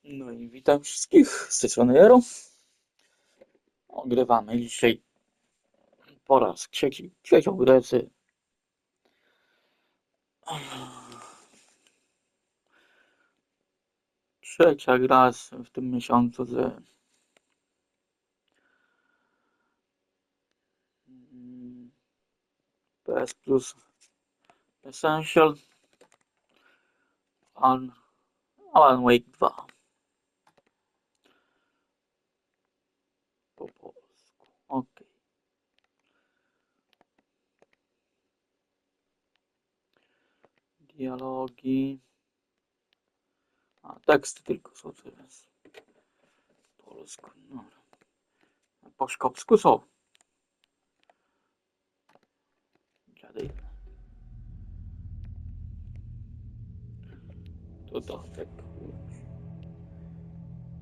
No i witam wszystkich z tej strony Jero. Ogrywamy dzisiaj po raz trzecią grę z trzecia gra w tym miesiącu z PS Plus Essential Alan Wake 2 po polsku. Ok. Dialogi. A teksty tylko są teraz. Po polsku. No. Po szkopsku są. Dziady. To tak.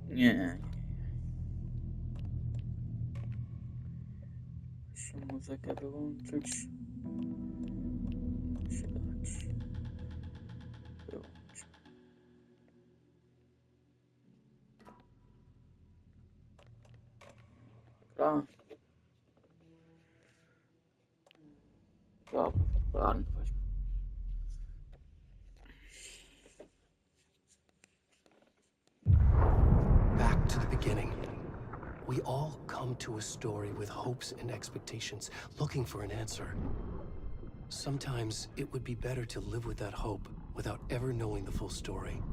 Nie. Muszę muzykę wyłączyć. Muszę dać. Wyłącz. Dobra. Dobra, popularny weźmy. Back to the beginning. We all come to a story with hopes and expectations, looking for an answer. Sometimes it would be better to live with that hope without ever knowing the full story.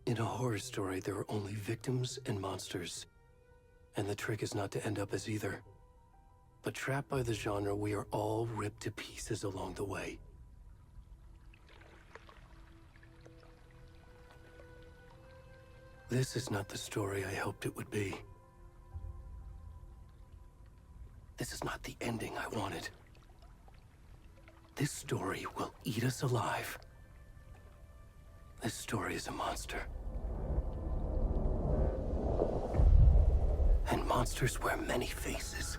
In a horror story, there are only victims and monsters. And the trick is not to end up as either. But trapped by the genre, we are all ripped to pieces along the way. This is not the story I hoped it would be. This is not the ending I wanted. This story will eat us alive. This story is a monster. And monsters wear many faces.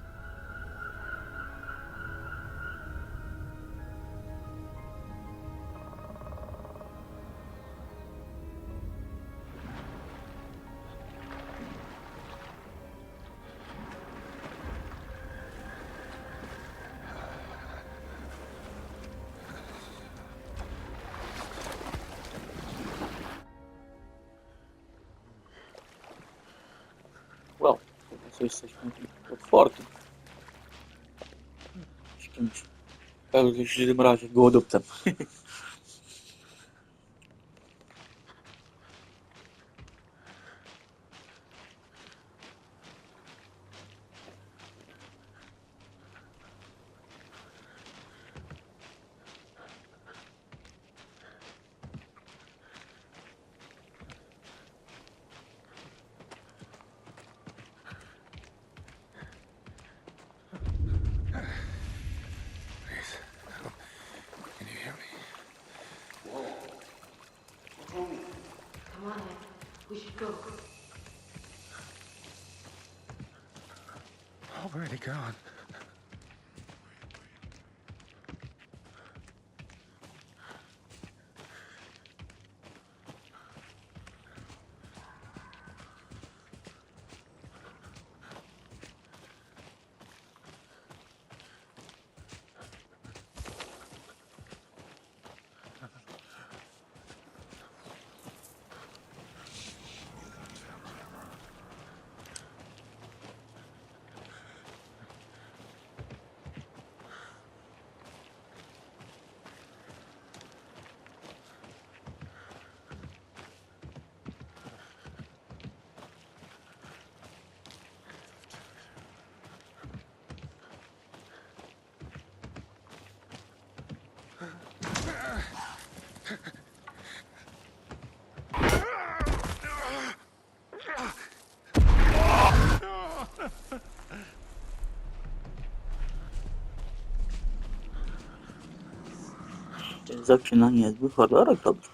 Wow, teraz jesteśmy pod fortem. Jakimś w razie głodówcem. Can you hear me? Come on, Ed. We should go. Already gone. Zaczyna niezły horror robić.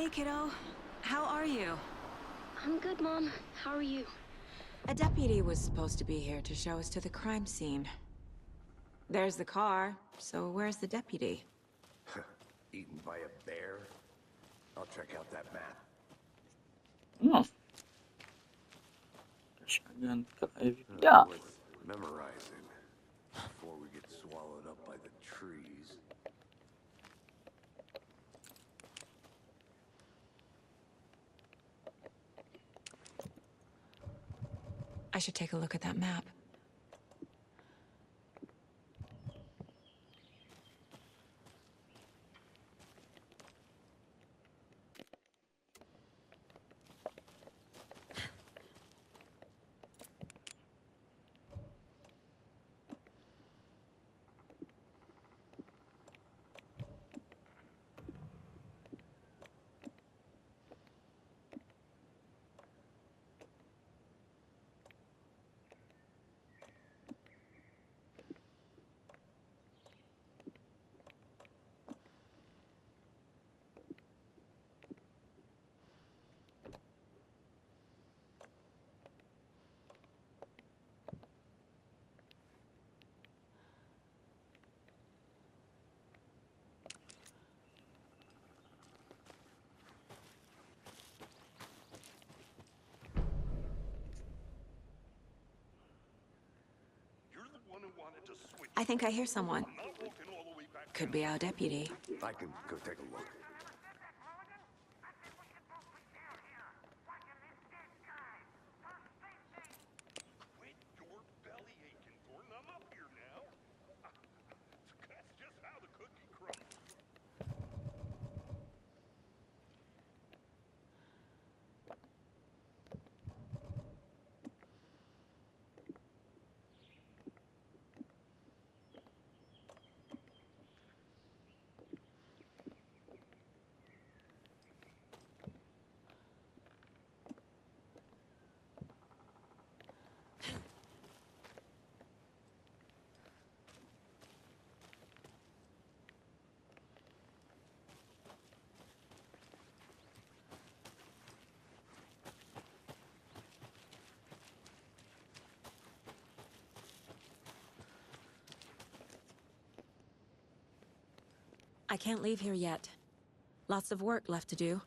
Hey, kiddo. How are you? I'm good, Mom. How are you? A deputy was supposed to be here to show us to the crime scene. There's the car, so where's the deputy? Eaten by a bear? I'll check out that map. Hmm. Aşağıdan ev. Ya. Worth memorizing before we get swallowed up by the trees. I should take a look at that map. I think I hear someone. Could be our deputy. I can go take a look. Quit your belly aching, Thornton. I'm up here now. That's just how the cookie crumbles. I can't leave here yet. Lots of work left to do.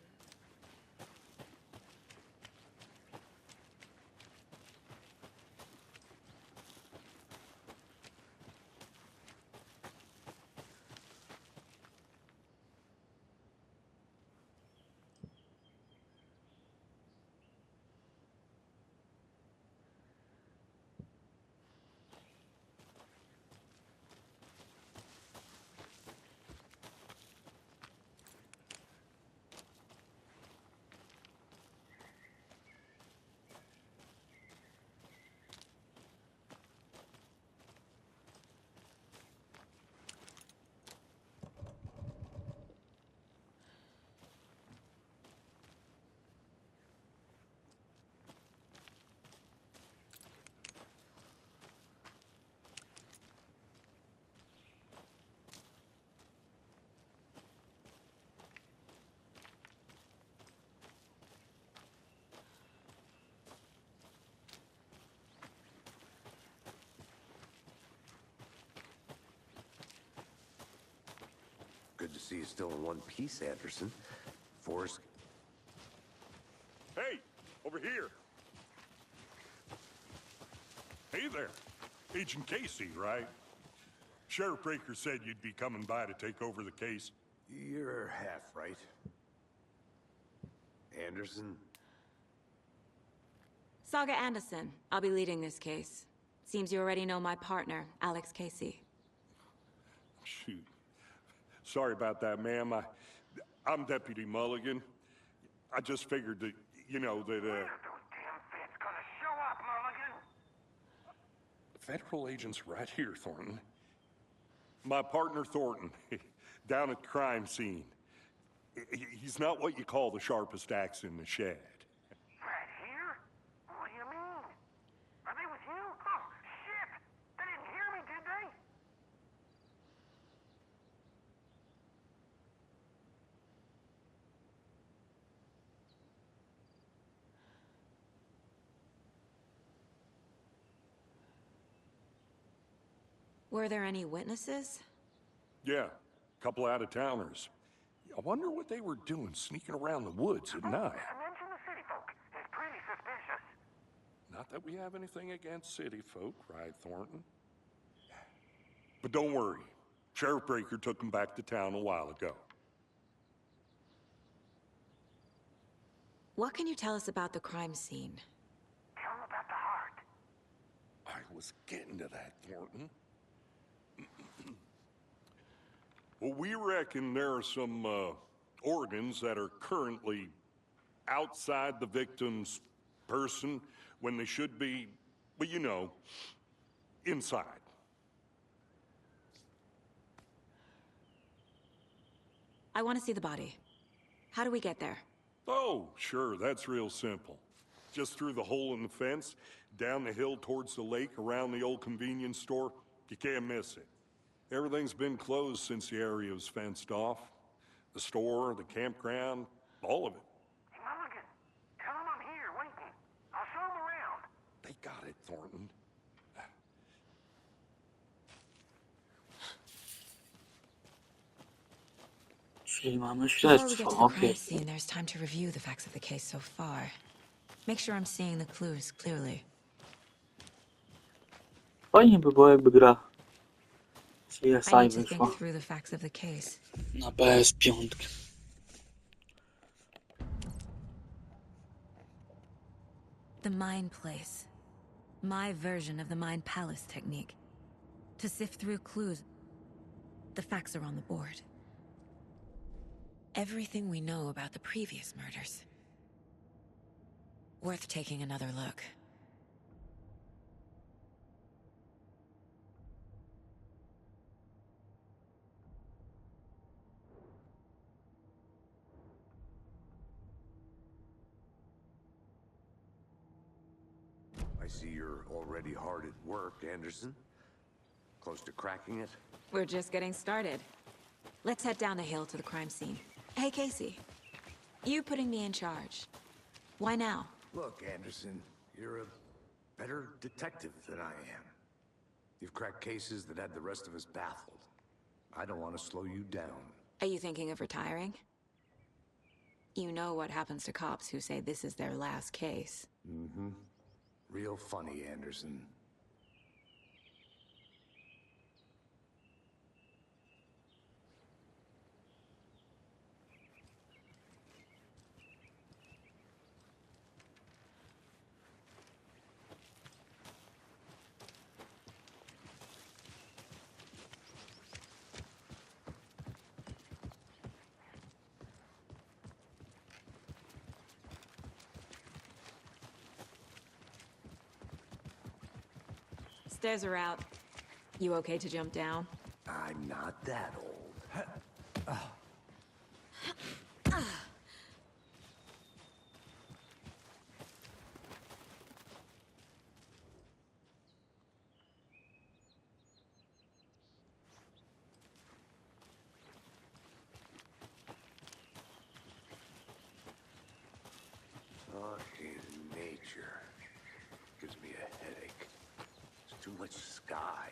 Good to see you still in one piece, Anderson. Forrest. Hey, over here. Hey there. Agent Casey, right? Sheriff Breaker said you'd be coming by to take over the case. You're half right. Anderson? Saga Anderson. I'll be leading this case. Seems you already know my partner, Alex Casey. Shoot. Sorry about that, ma'am. I'm Deputy Mulligan. I just figured that, you know, that, Those damn feds gonna show up, Mulligan. Federal agents right here, Thornton. My partner, Thornton, down at the crime scene. He's not what you call the sharpest axe in the shed. Right here? What do you mean? Are they with you? Oh, shit! They didn't hear me, did they? Were there any witnesses? Yeah, a couple out-of-towners. I wonder what they were doing sneaking around the woods at night. Mention the city folk. It's pretty suspicious. Not that we have anything against city folk, right, Thornton? But don't worry. Sheriff Breaker took them back to town a while ago. What can you tell us about the crime scene? Tell them about the heart. I was getting to that, Thornton. Well, we reckon there are some organs that are currently outside the victim's person when they should be, well, you know, inside. I want to see the body. How do we get there? Oh, sure, that's real simple. Just through the hole in the fence, down the hill towards the lake, around the old convenience store. You can't miss it. Everything's been closed since the area was fenced off. The store, the campground, all of it. Hey, Mulligan, tell them I'm here waiting. I'll show them around. They got it, Thornton. 실망을 Before we 싫어했어. get to the crime 오케이. scene, there's time to review the facts of the case so far. Make sure I'm seeing the clues clearly. Poi poi bëgra. Si I asaj need to më think shko. through the facts of the case. Na bez piątki. The Mind Place. My version of the Mind Palace technique. To sift through clues, the facts are on the board. Everything we know about the previous murders. Worth taking another look. I see you're already hard at work, Anderson. Close to cracking it? We're just getting started. Let's head down the hill to the crime scene. Hey, Casey. You putting me in charge. Why now? Look, Anderson, you're a better detective than I am. You've cracked cases that had the rest of us baffled. I don't want to slow you down. Are you thinking of retiring? You know what happens to cops who say this is their last case. Mm-hmm. Real funny, Anderson. Stairs are out. You okay to jump down? I'm not that old. Fucking nature. Gives me a headache. It's too much sky.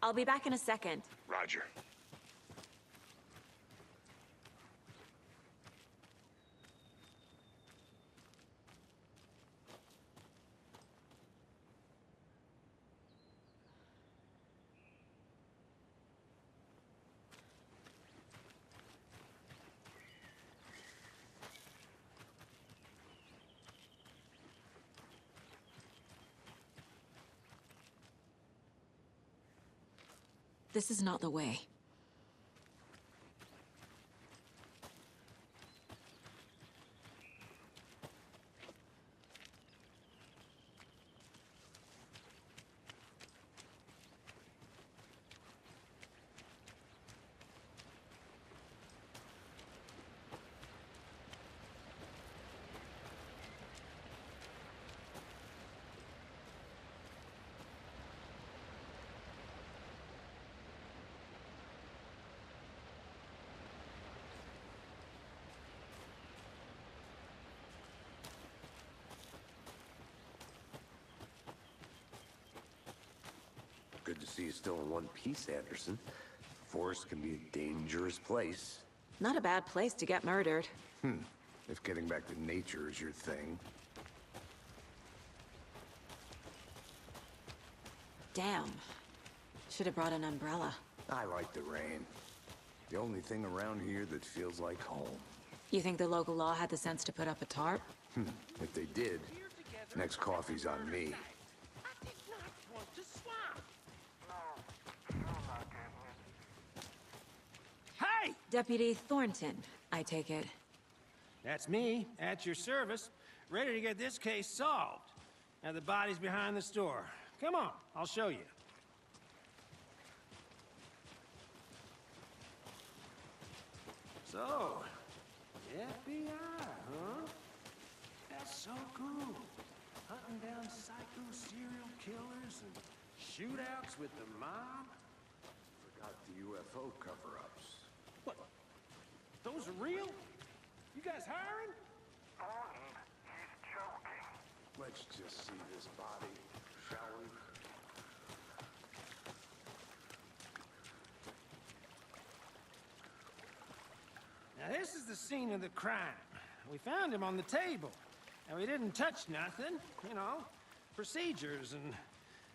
I'll be back in a second. Roger. This is not the way. see you still in one piece, Anderson. Forest can be a dangerous place. Not a bad place to get murdered. If getting back to nature is your thing. Damn. Should have brought an umbrella. I like the rain. The only thing around here that feels like home. You think the local law had the sense to put up a tarp? If they did, next coffee's on me. I did not want to swap. No, you're not getting it. Hey! Deputy Thornton, I take it. That's me, at your service, ready to get this case solved. Now the body's behind the store. Come on, I'll show you. So, FBI, huh? That's so cool. Hunting down psycho serial killers and shootouts with the mob. Forgot the UFO cover-ups. What? Those are real? You guys hiring? Thornton, he's joking. Let's just see this body, shall we? Now this is the scene of the crime. We found him on the table. And we didn't touch nothing, you know, procedures and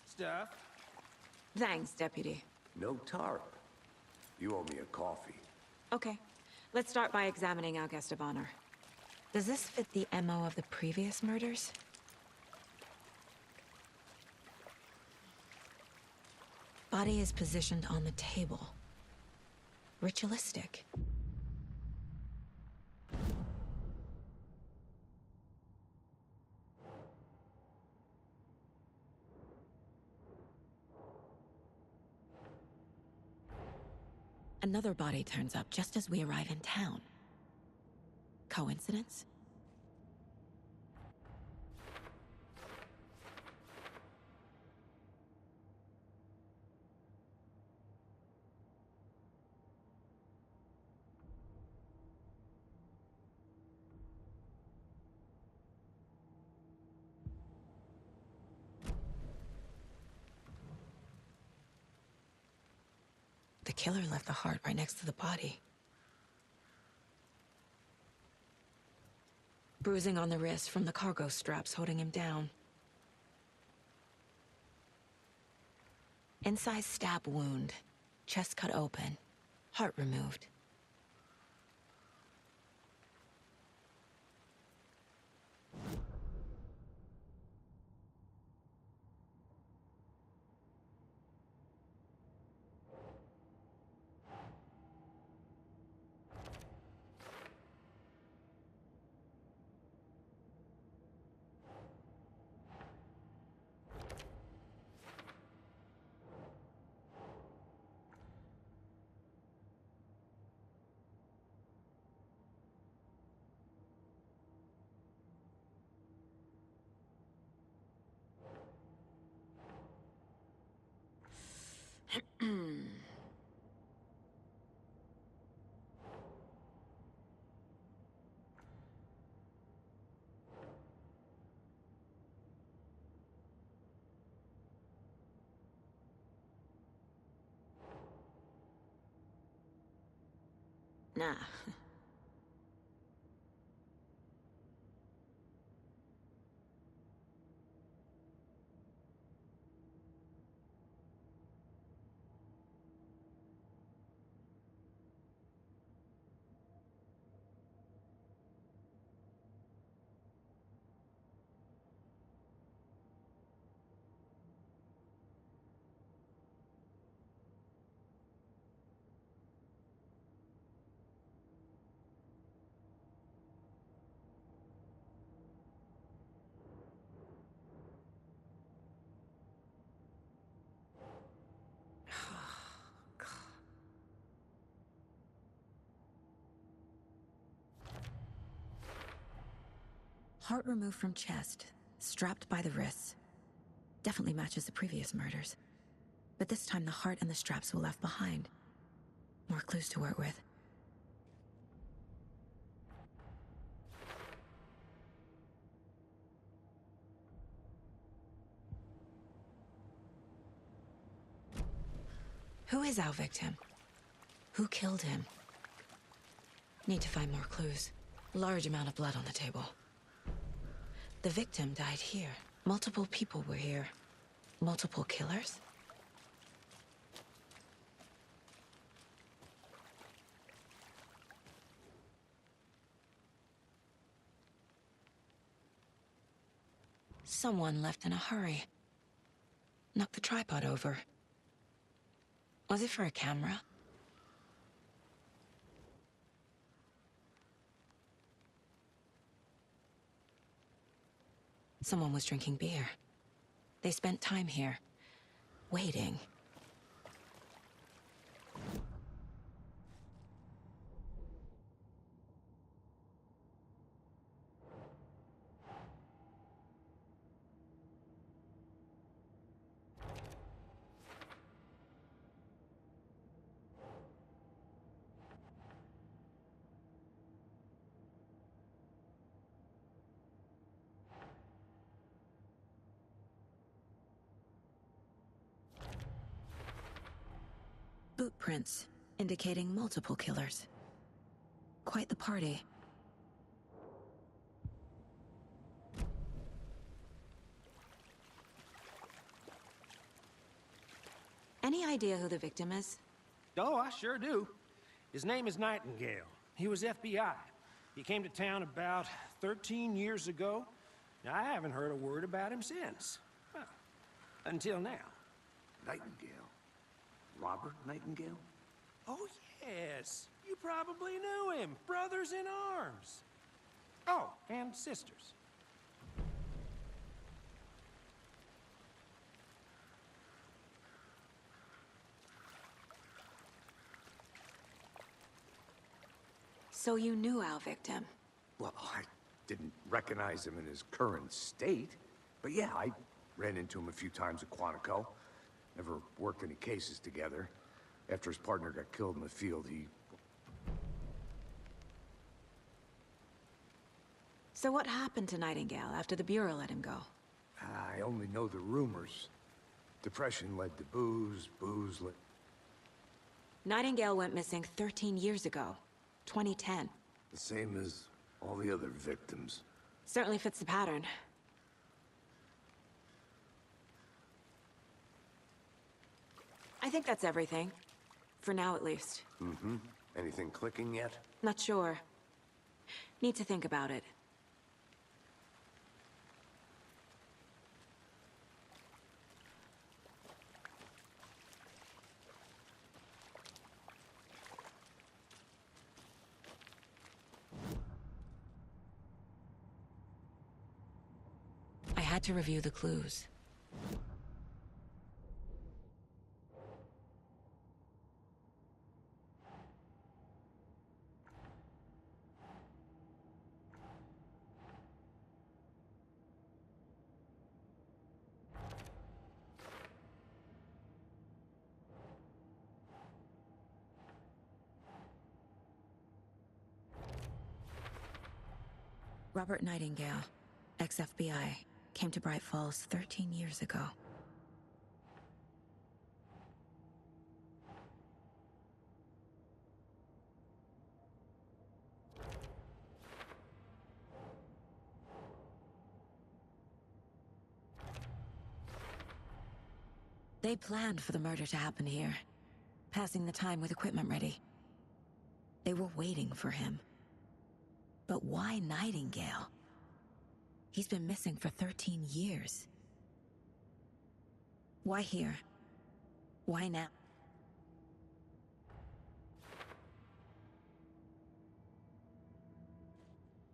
stuff. Thanks, Deputy. No tarp. You owe me a coffee. Okay. Let's start by examining our guest of honor. Does this fit the MO of the previous murders? Body is positioned on the table. Ritualistic. Another body turns up just as we arrive in town. Coincidence? The killer left the heart right next to the body. Bruising on the wrist from the cargo straps holding him down. Incised stab wound. Chest cut open. Heart removed. Nah. Heart removed from chest, strapped by the wrists. Definitely matches the previous murders. But this time the heart and the straps were left behind. More clues to work with. Who is our victim? Who killed him? Need to find more clues. Large amount of blood on the table. The victim died here. Multiple people were here. Multiple killers? Someone left in a hurry. Knocked the tripod over. Was it for a camera? Someone was drinking beer. They spent time here, waiting. Boot prints, indicating multiple killers. Quite the party. Any idea who the victim is? Oh, I sure do. His name is Nightingale. He was FBI. He came to town about 13 years ago. I haven't heard a word about him since. Well, until now. Nightingale? Robert Nightingale? Oh, yes. You probably knew him. Brothers in arms. Oh, and sisters. So you knew our victim? Well, I didn't recognize him in his current state. But yeah, I ran into him a few times at Quantico. Never worked any cases together. After his partner got killed in the field, he... So what happened to Nightingale after the Bureau let him go? I only know the rumors. Depression led to booze, booze led... Nightingale went missing 13 years ago. 2010. The same as all the other victims. Certainly fits the pattern. I think that's everything. For now, at least. Mm-hmm. Anything clicking yet? Not sure. Need to think about it. I had to review the clues. Robert Nightingale, ex-FBI, came to Bright Falls 13 years ago. They planned for the murder to happen here, passing the time with equipment ready. They were waiting for him. But why Nightingale? He's been missing for 13 years. Why here? Why now?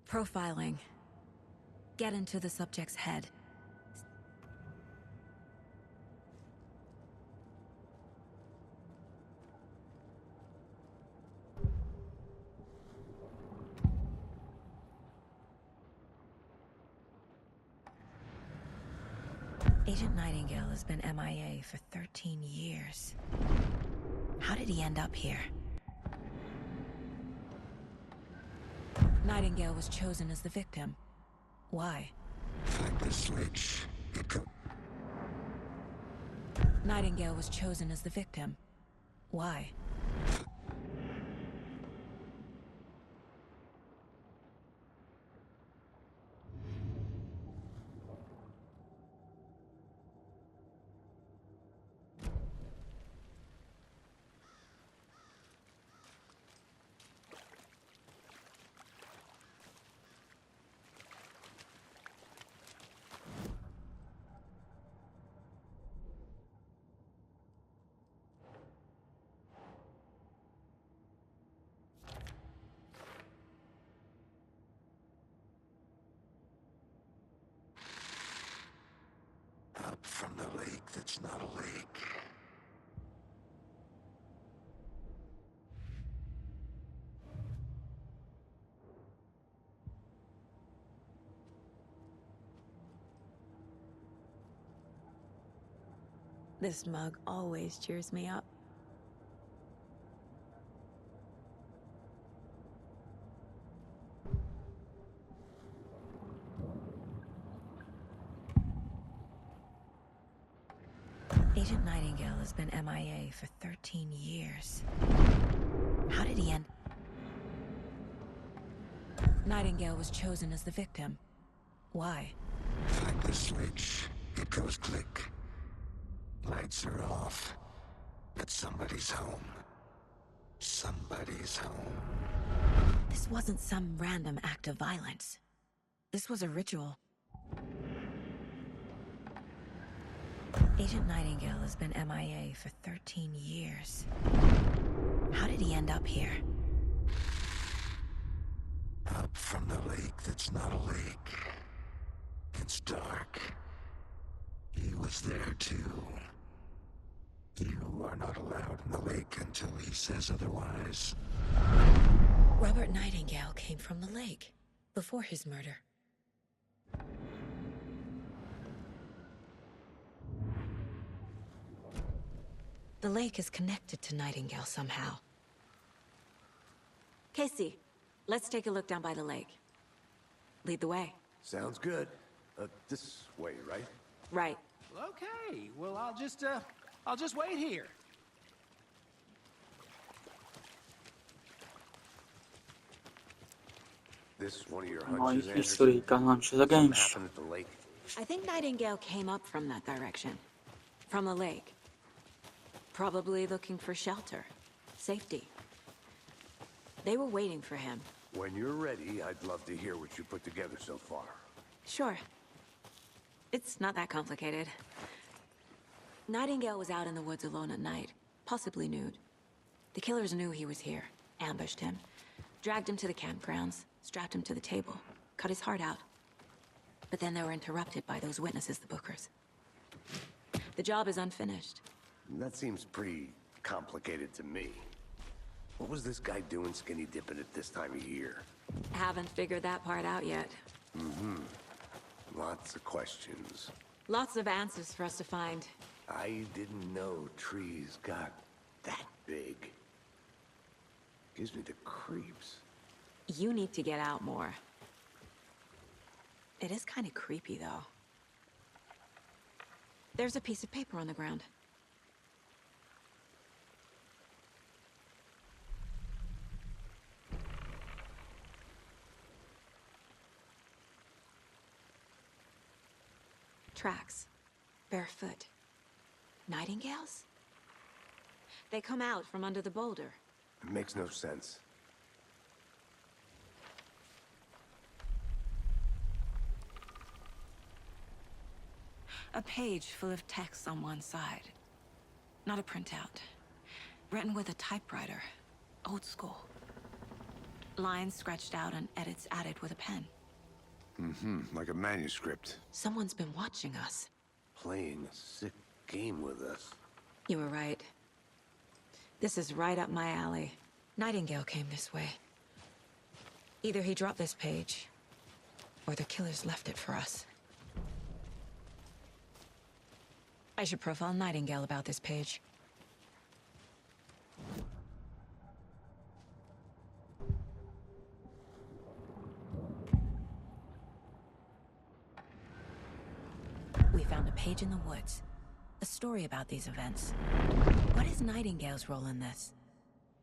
Profiling. Get into the subject's head. Agent Nightingale has been MIA for 13 years. How did he end up here? Nightingale was chosen as the victim. Why? Find the switch. Nightingale was chosen as the victim. Why? Up from the lake that's not a lake. This mug always cheers me up. Agent Nightingale has been MIA for 13 years. How did he end? Nightingale was chosen as the victim. Why? Find the switch. It goes click. Lights are off. But somebody's home. Somebody's home. This wasn't some random act of violence. This was a ritual. Agent Nightingale has been MIA for 13 years. How did he end up here? Up from the lake that's not a lake. It's dark. He was there too. You are not allowed in the lake until he says otherwise. Robert Nightingale came from the lake before his murder. The lake is connected to Nightingale somehow. Casey, let's take a look down by the lake. Lead the way. Sounds good. This way, right? Right. Okay, well, I'll just wait here. This one of your No hunches, hay Anderson? historyczka hunches Something against. happened at the lake? I think Nightingale came up from that direction. From the lake. Probably looking for shelter. Safety. They were waiting for him. When you're ready, I'd love to hear what you put together so far. Sure. It's not that complicated. Nightingale was out in the woods alone at night, possibly nude. The killers knew he was here, ambushed him, dragged him to the campgrounds, strapped him to the table, cut his heart out. But then they were interrupted by those witnesses, the Bookers. The job is unfinished. That seems pretty complicated to me. What was this guy doing skinny dipping at this time of year? Haven't figured that part out yet. Lots of questions. Lots of answers for us to find. I didn't know trees got that big. Gives me the creeps. You need to get out more. It is kind of creepy, though. There's a piece of paper on the ground. Tracks. Barefoot. Nightingales? They come out from under the boulder. It makes no sense. A page full of text on one side. Not a printout. Written with a typewriter. Old school. Lines scratched out and edits added with a pen. Like a manuscript. Someone's been watching us. Playing a sick game with us. You were right. This is right up my alley. Nightingale came this way. Either he dropped this page, or the killers left it for us. I should profile Nightingale about this page. We found a page in the woods. a story about these events. What is Nightingale's role in this?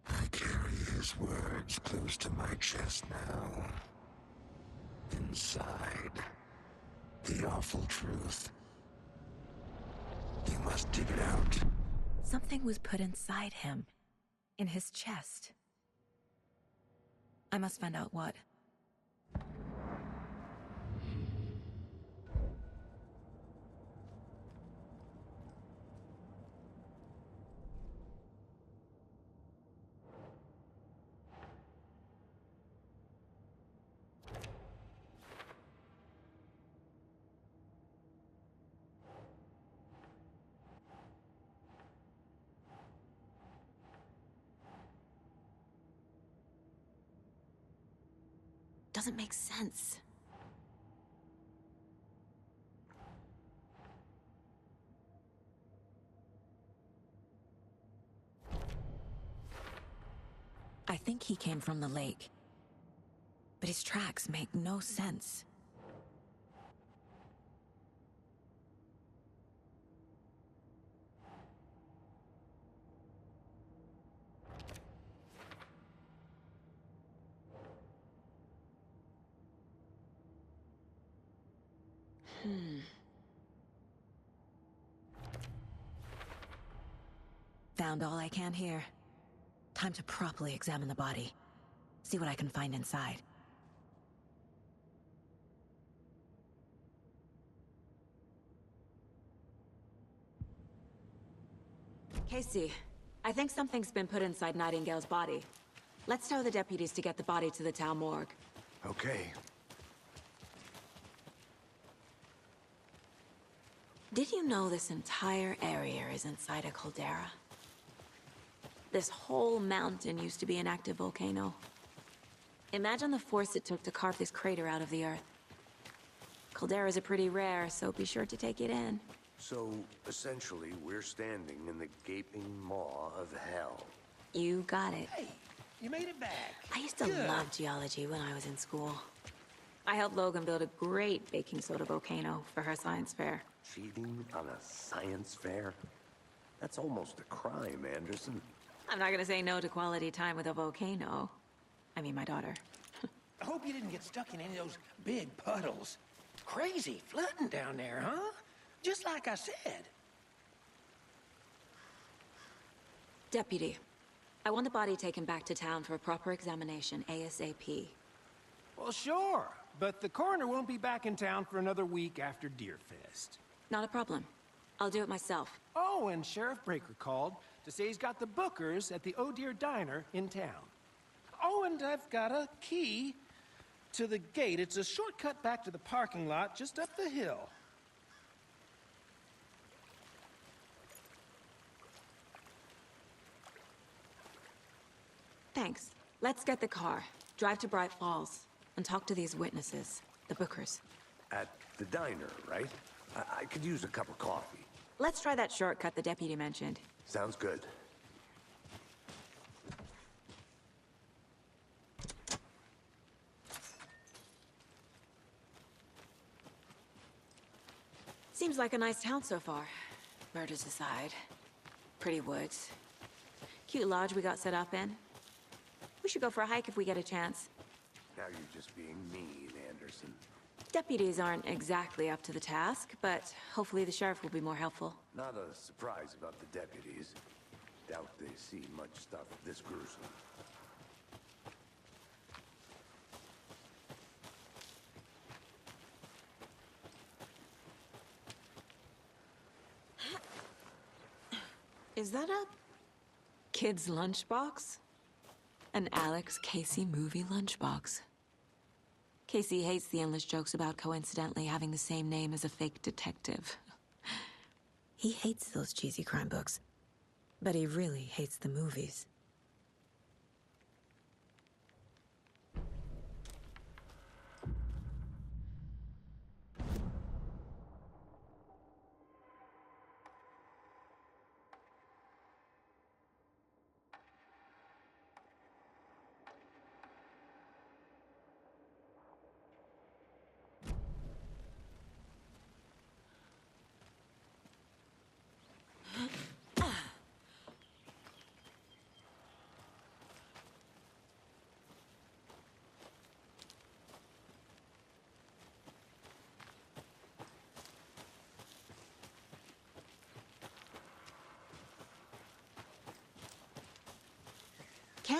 I carry his words close to my chest now. Inside, the awful truth. You must dig it out. Something was put inside him, in his chest. I must find out what. Doesn't make sense. I think he came from the lake. But his tracks make no sense. Found all I can here. Time to properly examine the body. See what I can find inside. Casey, I think something's been put inside Nightingale's body. Let's tell the deputies to get the body to the town morgue. Okay. Did you know this entire area is inside a caldera? This whole mountain used to be an active volcano. Imagine the force it took to carve this crater out of the earth. Calderas are pretty rare, so be sure to take it in. So, essentially, we're standing in the gaping maw of hell. You got it. Hey, you made it back. I used to Good. love geology when I was in school. I helped Logan build a great baking soda volcano for her science fair. Cheating on a science fair? That's almost a crime, Anderson. I'm not gonna say no to quality time with a volcano. I mean, my daughter. I hope you didn't get stuck in any of those big puddles. Crazy flooding down there, huh? Just like I said. Deputy, I want the body taken back to town for a proper examination, ASAP. Well, sure. But the coroner won't be back in town for another week after Deerfest. Not a problem. I'll do it myself. Oh, and Sheriff Breaker called to say he's got the Bookers at the Oh Dear Diner in town. Oh, and I've got a key to the gate. It's a shortcut back to the parking lot just up the hill. Thanks. Let's get the car, drive to Bright Falls, and talk to these witnesses, the Bookers. At the diner, right? I could use a cup of coffee. Let's try that shortcut the deputy mentioned. Sounds good. Seems like a nice town so far. Murders aside. Pretty woods. Cute lodge we got set up in. We should go for a hike if we get a chance. Now you're just being mean, Anderson. Deputies aren't exactly up to the task, but hopefully the sheriff will be more helpful. Not a surprise about the deputies. Doubt they see much stuff this gruesome. Is that a kid's lunchbox? An Alex Casey movie lunchbox. Casey hates the endless jokes about coincidentally having the same name as a fake detective. He hates those cheesy crime books, but he really hates the movies.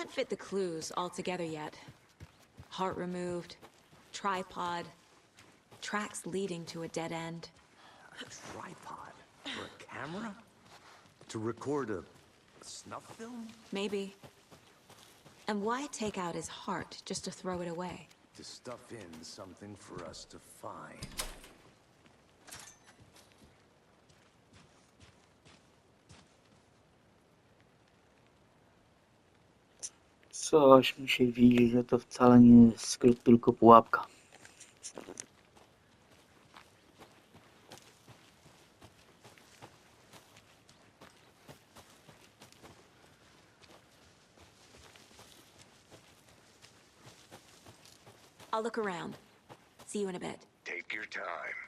can't fit the clues all together yet. Heart removed, tripod, tracks leading to a dead end. A tripod? For a camera? To record a snuff film? Maybe. And why take out his heart just to throw it away? To stuff in something for us to find. Coś mi się widzi, że to wcale nie jest skrypt, tylko pułapka. I'll look around. See you in a bit. Take your time.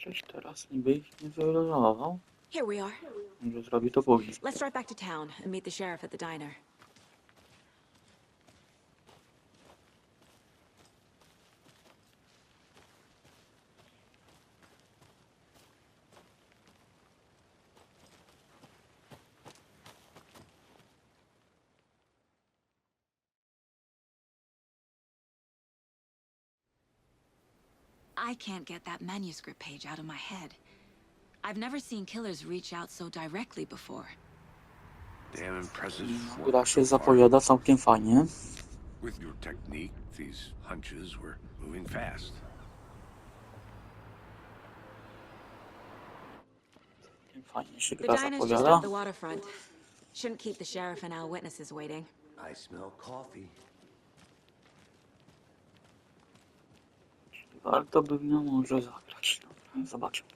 Coś teraz niby ich nie wyreagował. Here we are. Może zrobi to później. Let's drive back to town and meet the sheriff at the diner. I can't get that manuscript page out of my head. I've never seen killers reach out so directly before. Damn impressive. Gra się zapowiada całkiem fajnie. With your technique, these hunches were moving fast. Całkiem fajnie się The gra diner's just zapowiada. off the waterfront. Shouldn't keep the sheriff and our witnesses waiting. I smell coffee. Warto by w nią może zagrać. Dobra, zobaczymy.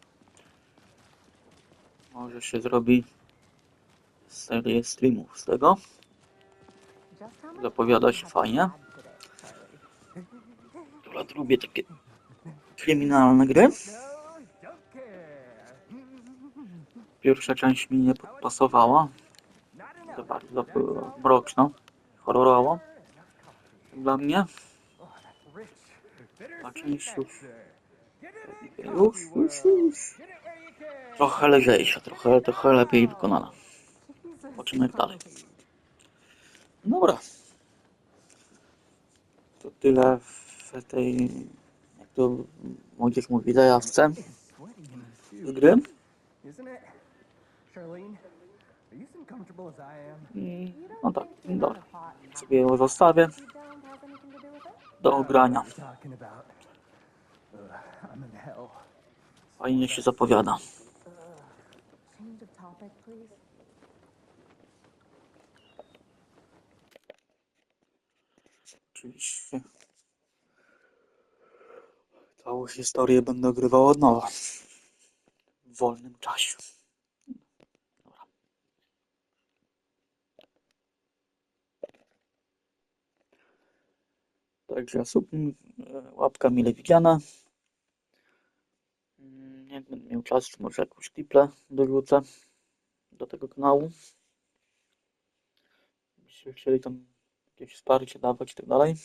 Może się zrobi serię streamów z tego. Zapowiada się fajnie. Akurat lubię takie kryminalne gry. Pierwsza część mi nie pasowała. Za bardzo była mroczna, horrorowa. Dla mnie. A część już. Trochę lżejsza, trochę lepiej wykonana. Zobaczymy jak dalej. Dobra. To tyle w tej, jak to młodzież mówi, zajawce z gry. No tak, dobra. Sobie ją zostawię do ogrania. Fajnie się zapowiada. Oczywiście całą historię będę ogrywał od nowa w wolnym czasie. Dobra. Także łapka mile widziana. Jak będę miał czas, to może jakąś kliplę dorzucę do tego kanału. Jeśli chcieli tam jakieś wsparcie dawać i tak dalej.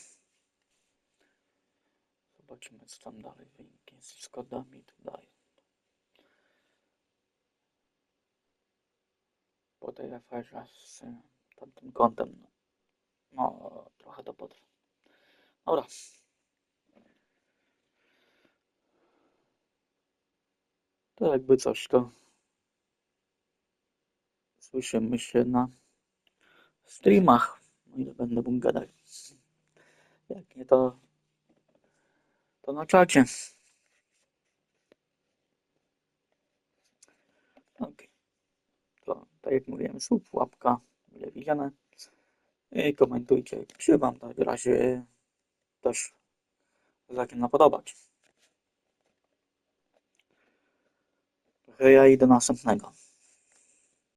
Zobaczymy co tam dalej wyniknie z Discordami i tak dalej. Po tej aferze z tamtym kątem, no trochę to potrwa. Dobra. To jakby coś, to słyszymy się na streamach, o ile będę mógł gadać. Jak nie, to na czacie. Ok. To tak jak mówiłem, sub, łapka, mile widziane. I komentujcie, czy wam ta gra się też zaczyna podobać. Ja idę do następnego.